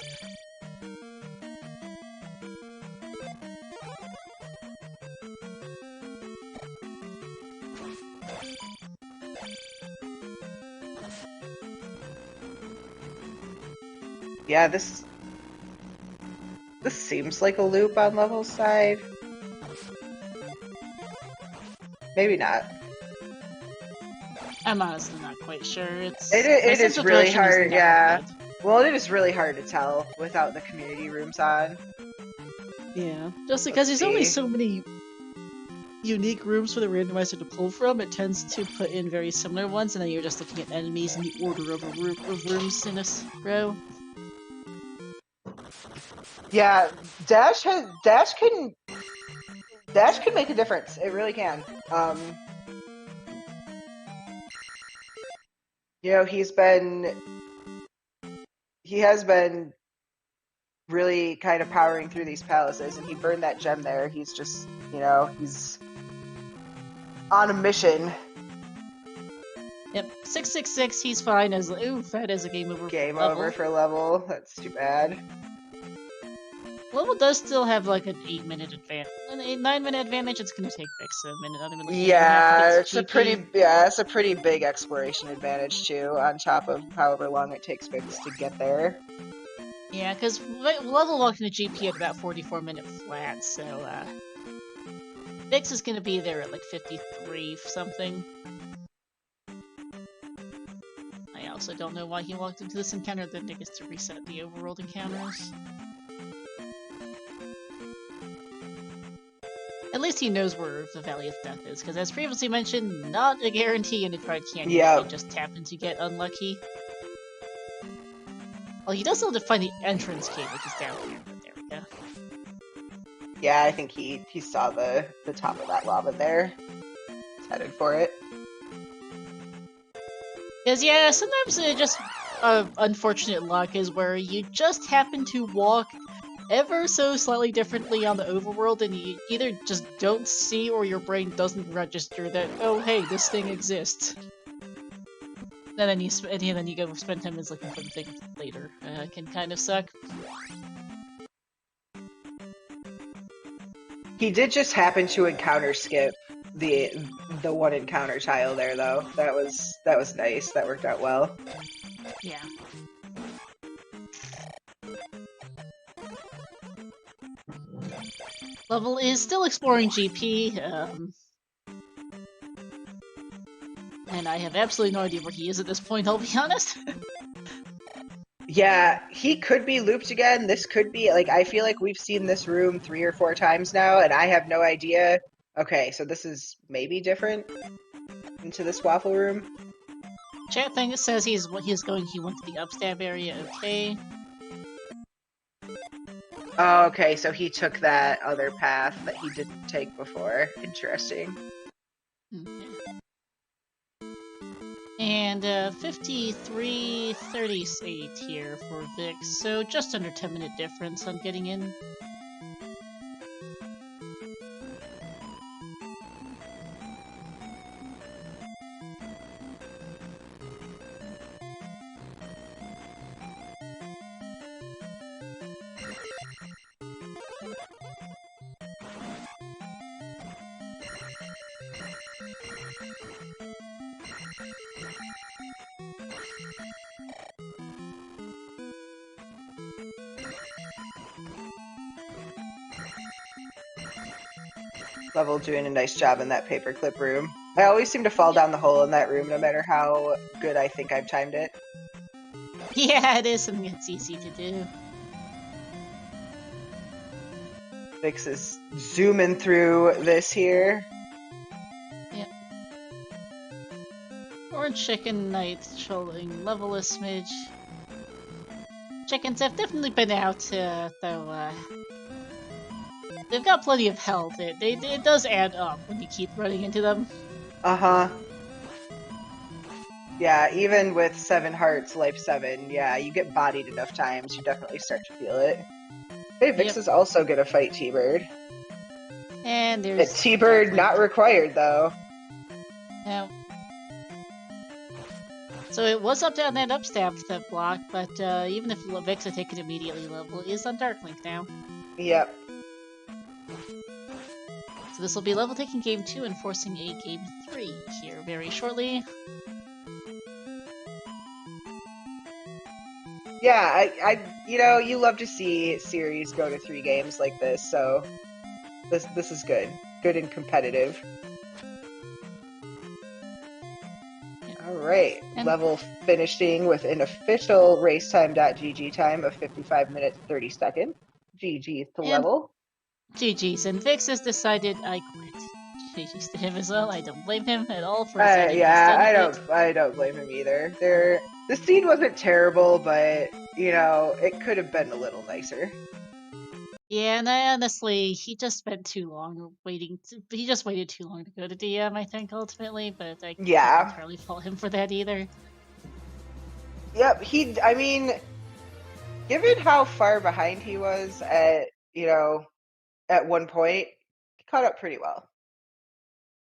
Yeah, this seems like a loop on level's side. Maybe not. I'm honestly not quite sure. It is really hard, yeah. Good. Well, it is really hard to tell without the community rooms on. Yeah, just because there's only so many unique rooms for the randomizer to pull from, it tends to put in very similar ones, and then you're just looking at enemies in the order of rooms in a row. Yeah, Dash can make a difference. It really can. You know, he has been really kind of powering through these palaces, and he burned that gem there. He's just, you know, he's on a mission. Yep, 666, he's fine as oof, that is a game over. Game over for level. That's too bad. Level does still have like an 8-minute advantage. An 9-minute advantage. It's gonna take Vix a minute. Yeah, it's a pretty big exploration advantage too. On top of however long it takes Vix to get there. Yeah, because level walking to GP at about 44-minute flat, so Vix is gonna be there at like 53 something. I also don't know why he walked into this encounter. Then he gets to reset the overworld encounters. At least he knows where the Valley of Death is, because as previously mentioned, not a guarantee in a Pride Canyon. Yeah. They just happen to get unlucky. Well, he does have to find the entrance key, which is down here, but there we go. Yeah, I think he saw the top of that lava there. He's headed for it. Because, yeah, sometimes just unfortunate luck is where you just happen to walk ever so slightly differently on the overworld, and you either just don't see or your brain doesn't register that, oh hey, this thing exists. And then you go spend 10 minutes looking for the thing later. It can kind of suck. He did just happen to encounter skip the one encounter tile there though. That was nice. That worked out well. Yeah. Level is still exploring GP, and I have absolutely no idea where he is at this point, I'll be honest. Yeah, he could be looped again. This could be, like, I feel like we've seen this room 3 or 4 times now, and I have no idea. Okay, so this is maybe different into this waffle room. Chat thing says he went to the upstab area, okay. Oh, okay, so he took that other path that he didn't take before. Interesting. Okay. And 53:38 here for Vix, so just under 10-minute difference on getting in. Level doing a nice job in that paperclip room. I always seem to fall down the hole in that room, no matter how good I think I've timed it. Yeah, it is something that's easy to do. Vix is zooming through this here. Yep. Orange Chicken Knight trolling level a smidge. Chickens have definitely been out, though, they've got plenty of health. It does add up when you keep running into them. Uh-huh. Yeah, even with 7 hearts, life 7, yeah, you get bodied enough times, you definitely start to feel it. Hey, Vix is also gonna fight T-Bird. And there's... T-Bird not required, though. Yeah. So it was up down that upstab that block, but even if Vix had taken immediately level, it is on Dark Link now. Yep. So this will be level taking game 2 and forcing a game 3 here very shortly. Yeah, I you know, you love to see series go to 3 games like this, so this is good. Good and competitive. Alright, level finishing with an official racetime.gg time of 55 minutes 30 seconds. GG's to level. GG's, and Vix has decided I quit. GG's to him as well. I don't blame him at all for deciding he's done with it. I don't blame him either. The scene wasn't terrible, but you know, it could have been a little nicer. Yeah, and honestly, he just spent too long waiting. He just waited too long to go to DM, I think, ultimately. But I can't entirely fault him for that either. Yep, I mean, given how far behind he was at one point, he caught up pretty well.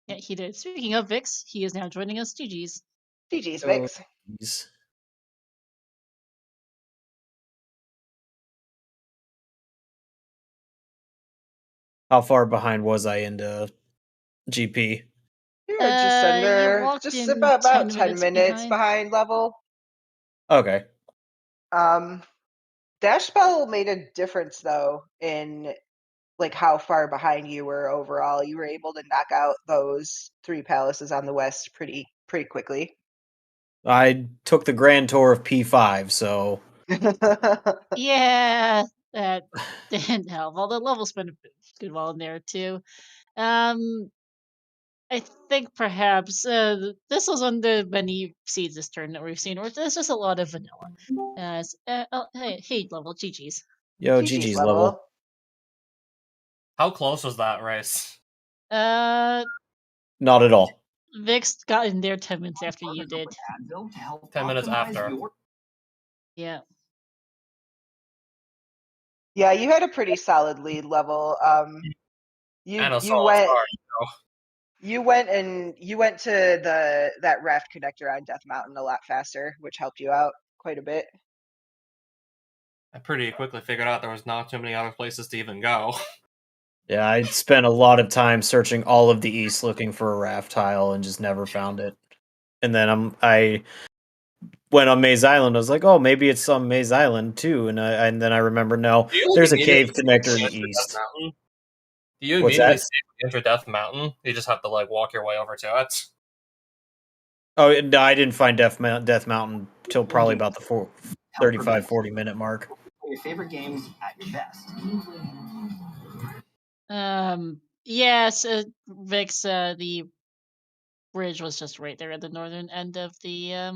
Yeah, he did. Speaking of Vix, he is now joining us. GG's. GG's, Vix. How far behind was I into GP? You were just under, just about 10 minutes behind level. Okay. Dash Spell made a difference though in like how far behind you were overall. You were able to knock out those 3 palaces on the west pretty quickly. I took the grand tour of P5, so yeah, that didn't help. Although level spent a good while in there too. I think perhaps this was one of the many seeds this turn that we've seen, where there's just a lot of vanilla. Hey, level, GG's. Yo, GG's level. How close was that race? Not at all. Vix got in there 10 minutes after you did. 10 minutes after. Yeah. Yeah, you had a pretty solid lead level. You went to that raft connector on Death Mountain a lot faster, which helped you out quite a bit. I pretty quickly figured out there was not too many other places to even go. Yeah, I spent a lot of time searching all of the east looking for a raft tile and just never found it. And then I went on Maze Island. I was like, oh, maybe it's on Maze Island too. And then I remember, no, there's a cave connector in the east. Do you immediately enter Death Mountain? You just have to like walk your way over to it. Oh no, I didn't find Death Mountain till probably about the 35-40 minute mark. Your favorite games at your best. Yes, Vix, the bridge was just right there at the northern end of the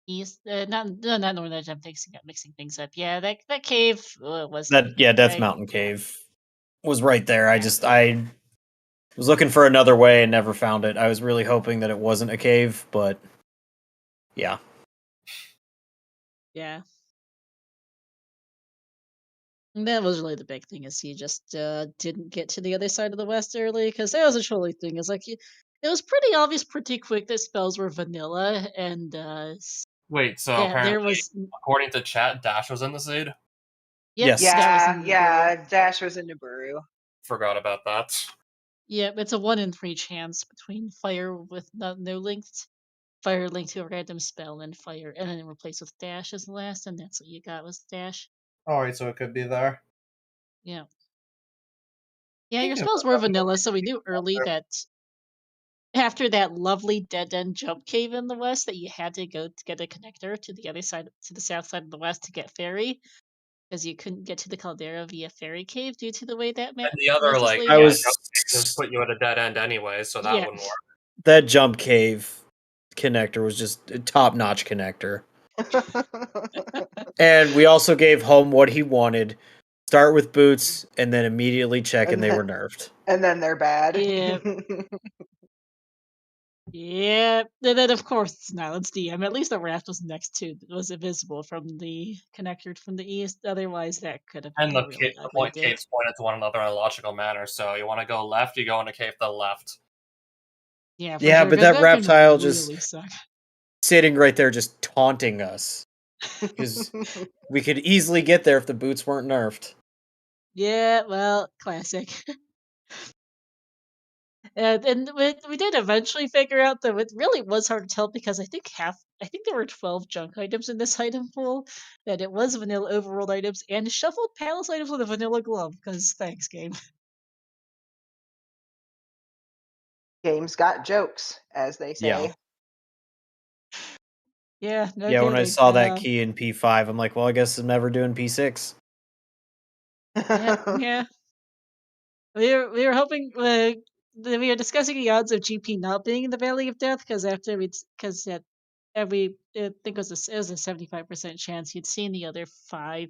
east. Not northern edge. I'm mixing things up. Yeah, that cave was Death Mountain Cave was right there. I was looking for another way and never found it. I was really hoping that it wasn't a cave, but yeah. Yeah. And that was really the big thing, is he just didn't get to the other side of the west early, because that was a trolley thing. It's like it was pretty obvious pretty quick that spells were vanilla, and Wait, so yeah, apparently, there was. according to chat, Dash was in the seed? Yep, Yes. that was in Yeah, Dash was in Nibiru. Forgot about that. Yep, it's a 1 in 3 chance between fire with no linked, fire linked to a random spell, and fire, and then replace with dash as the last, and that's what you got was dash. Alright, so it could be there. Yeah. Yeah, your spells were vanilla, so we knew early that after that lovely dead end jump cave in the west that you had to go to get a connector to the other side, to the south side of the west, to get fairy, because you couldn't get to the caldera via fairy cave due to the way that map And the other, was like, laid I out. was just put you at a dead end anyway, so that wouldn't work. that jump cave connector was just a top-notch connector. And we also gave Home what he wanted. Start with boots and then immediately check, and they were nerfed. And then they're bad. Yeah. Yeah, and then of course it's Nyland's DM. At least the raft was was visible from the connector from the east. Otherwise, that could have been And a really ugly day. caves pointed to one another in a logical manner, so you want to go left, you go in a cave to the left. Yeah, Yeah, sure. but that can reptile really just suck. sitting right there just taunting us. Because we could easily get there if the boots weren't nerfed. Yeah, well, classic. And we did eventually figure out that it really was hard to tell, because I think there were 12 junk items in this item pool, that it was vanilla overworld items and shuffled palace items with a vanilla glove, because thanks, game. Games got jokes, as they say. Yeah, no Yeah, kidding. when I saw that key in P5, I'm like, well, I guess I'm never doing P6. Yeah. We were hoping, we were discussing the odds of GP not being in the Valley of Death, because I think it was a 75% chance you'd seen the other 5,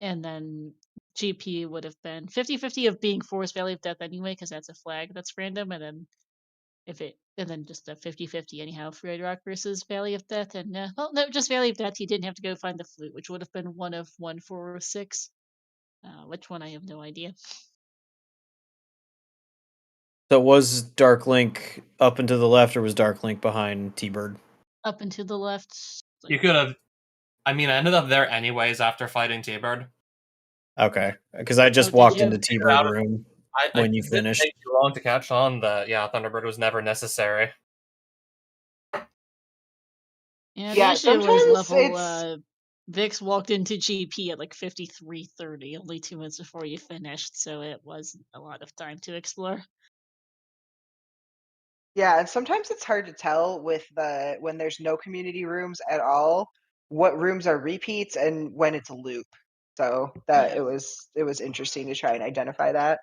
and then GP would have been 50-50 of being forced Valley of Death anyway, because that's a flag that's random, and then just a 50-50 anyhow for Red Rock versus Valley of Death, and no, just Valley of Death. He didn't have to go find the flute, which would have been 1 of 1, 4, or 6. Which one I have no idea. So was Dark Link up and to the left, or was Dark Link behind T-Bird? Up and to the left. You could have. I mean, I ended up there anyways after fighting T-Bird. Okay, because I just did walked you? into T-Bird room when you It didn't finished. take too long to catch on that, Thunderbird was never necessary. Yeah, Yeah, the issue was sometimes level. Vix walked into GP at like 53:30, only 2 minutes before you finished, so it wasn't a lot of time to explore. Yeah, and sometimes it's hard to tell when there's no community rooms at all, what rooms are repeats and when it's a loop. So that Yeah. it was interesting to try and identify that.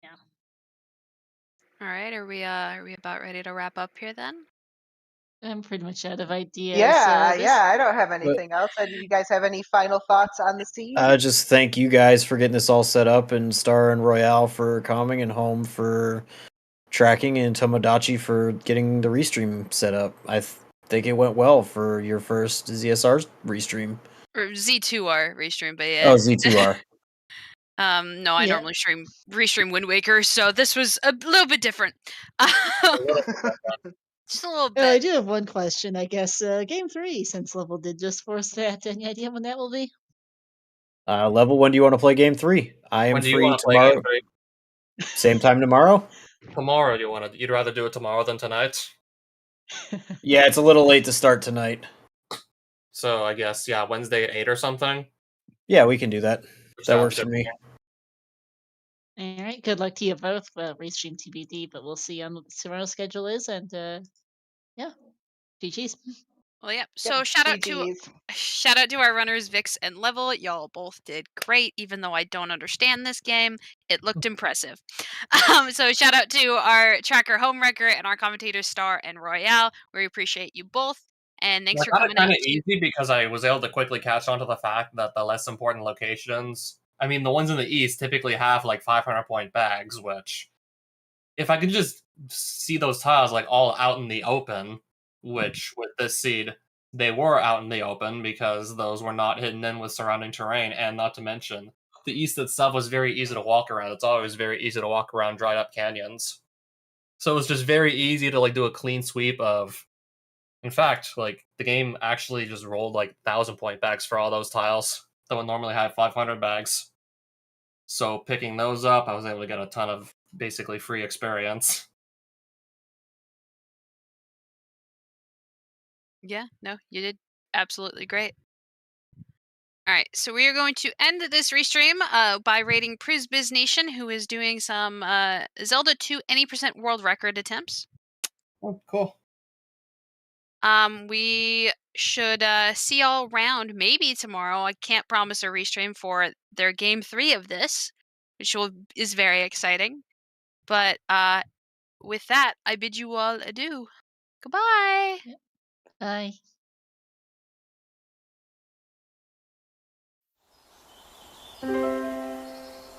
Yeah. All right, are we about ready to wrap up here then? I'm pretty much out of ideas. Yeah, I don't have anything else. Do you guys have any final thoughts on the seed? Just thank you guys for getting this all set up, and Star and Royale for coming, and Home for tracking, and Tomodachi for getting the restream set up. I think it went well for your first ZSR restream. Or Z2R restream, but yeah. Oh, Z2R. No, I normally restream Wind Waker, so this was a little bit different. Just a little bit. I do have one question, I guess. Game 3, since Level did just force that. Any idea when that will be? Level, when do you want to play Game 3? I am free tomorrow. Same time tomorrow? Tomorrow, you'd rather do it tomorrow than tonight? Yeah, it's a little late to start tonight. So I guess, Wednesday at 8 or something? Yeah, we can do that. That works for me. All right. Good luck to you both. Restream TBD, but we'll see on what tomorrow's schedule is. And yeah, GG's. Well, yep. Yep, So shout out to our runners Vix and Level. Y'all both did great, even though I don't understand this game. It looked impressive. So shout out to our tracker Homewrecker and our commentators Star and Royale. We appreciate you both, and thanks for coming kind out. of easy because I was able to quickly catch on to the fact that the less important locations, I mean, the ones in the east typically have like 500-point bags, which if I could just see those tiles like all out in the open, which with this seed they were out in the open because those were not hidden in with surrounding terrain, and not to mention the east itself was very easy to walk around. It's always very easy to walk around dried up canyons, so it was just very easy to like do a clean sweep of. In fact, like the game actually just rolled like 1,000-point bags for all those tiles that would normally have 500 bags. So picking those up, I was able to get a ton of basically free experience. Yeah, no, you did absolutely great. All right, so we are going to end this restream by rating PrizBizNation, who is doing some Zelda 2 any % world record attempts. Oh, cool. We should see y'all around maybe tomorrow. I can't promise a restream for their game 3 of this, which is very exciting. But with that, I bid you all adieu. Goodbye. Yep. Bye.